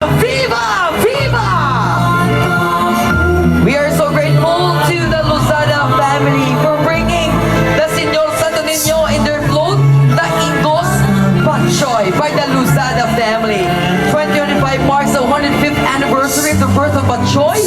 Viva! Viva! We are so grateful to the Lozada family for bringing the Señor Santo Niño in their float, the Ingos Patchoy by the Lozada family. 2025 marks the 105th anniversary of the birth of Patchoy.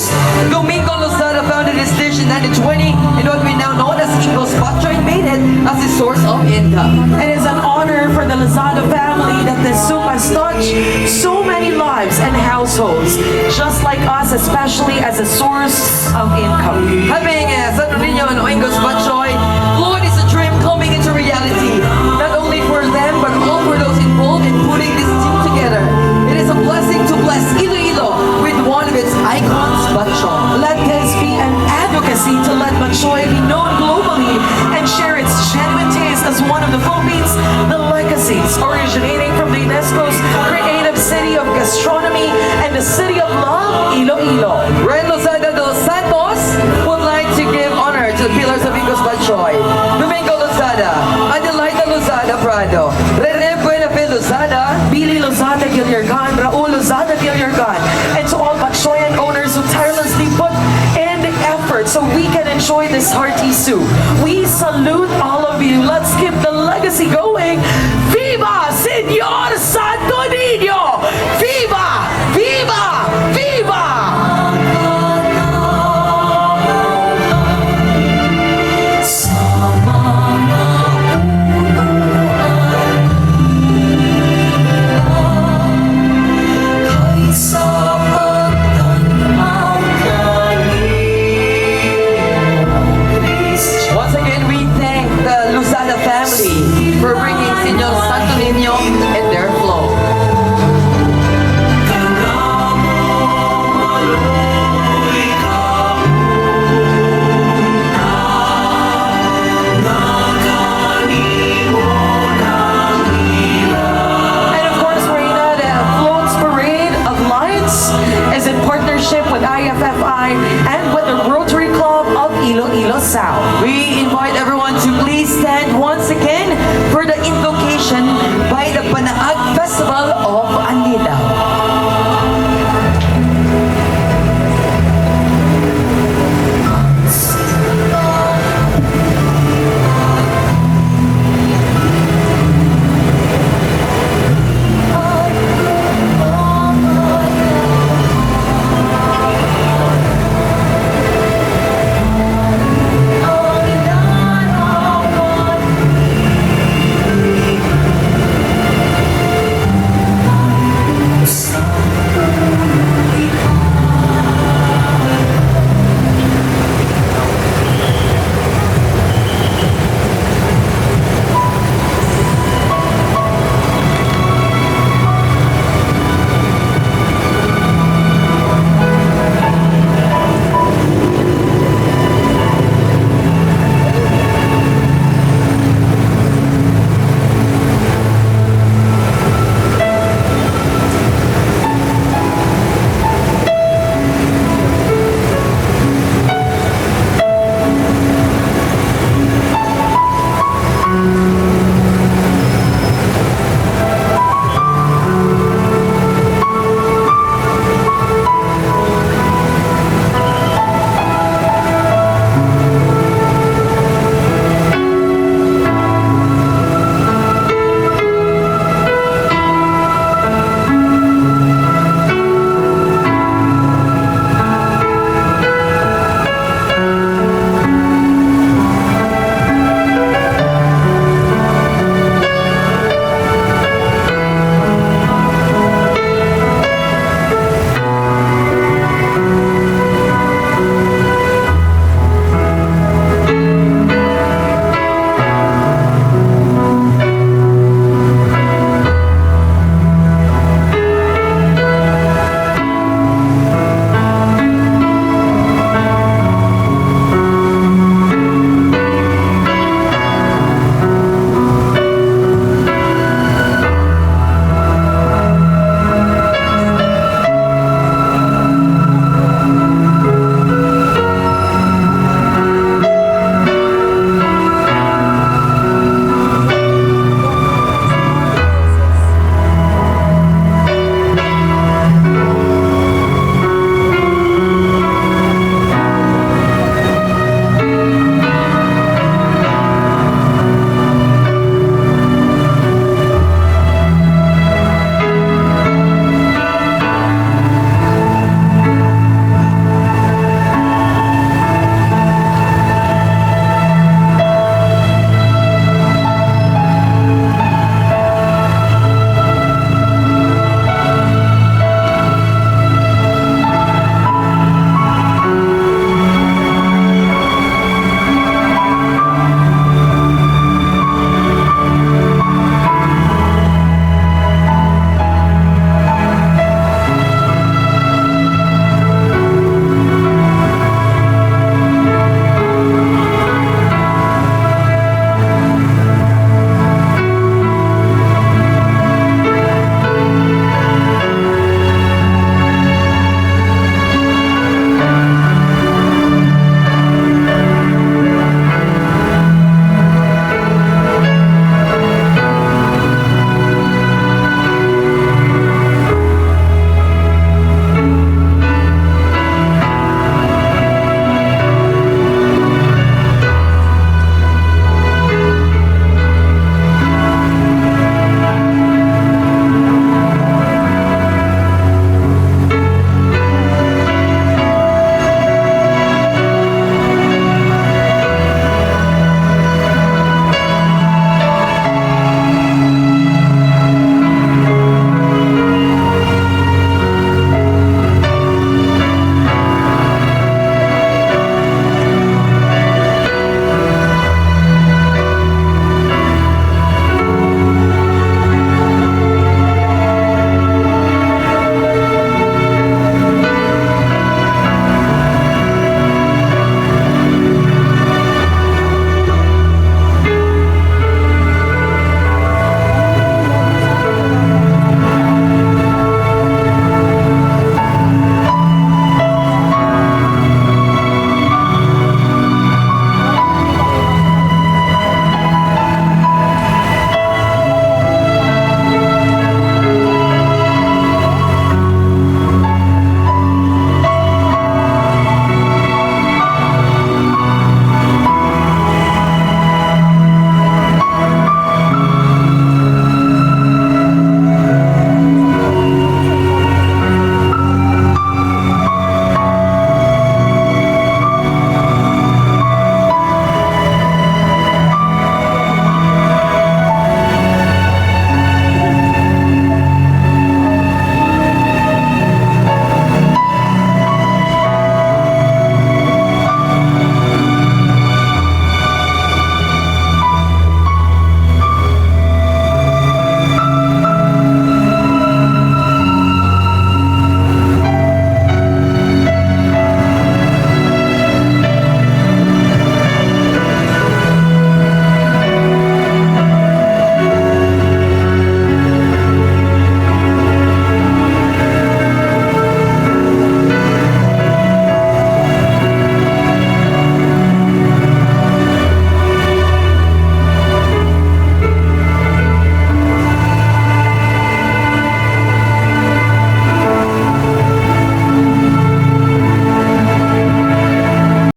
Domingo Lozada founded this dish in 1920 in what we now know as Ingos Patchoy, made it as a source of income. It is an honor for the Lozada family that this soup has touched so many lives and households, just like us, especially as a source of income. Having Santo Niño and Ingos Patchoy, Lord, is a dream coming into reality, not only for them, but all for those involved in putting this team together. It is a blessing to bless Iloilo with one of its icons, Patchoy. Let this be an advocacy to let Patchoy be known globally and share its genuine taste as one of the Philippines, the legacies originating from the UNESCO's creative city of gastronomy and the city of love, Iloilo. Ren Lozada dos Santos would like to give honor to the pillars of Ingos Patchoy. Domingo Lozada, Adelaida Lozada Prado, Rene Buenafil Lozada, Billy Lozada Gilliargan, Raul Lozada Gilliargan, and to all Patchoyan owners who tirelessly put in the effort so we can enjoy this hearty soup. We salute all of you. Let's keep the legacy going. Viva Señor Santos!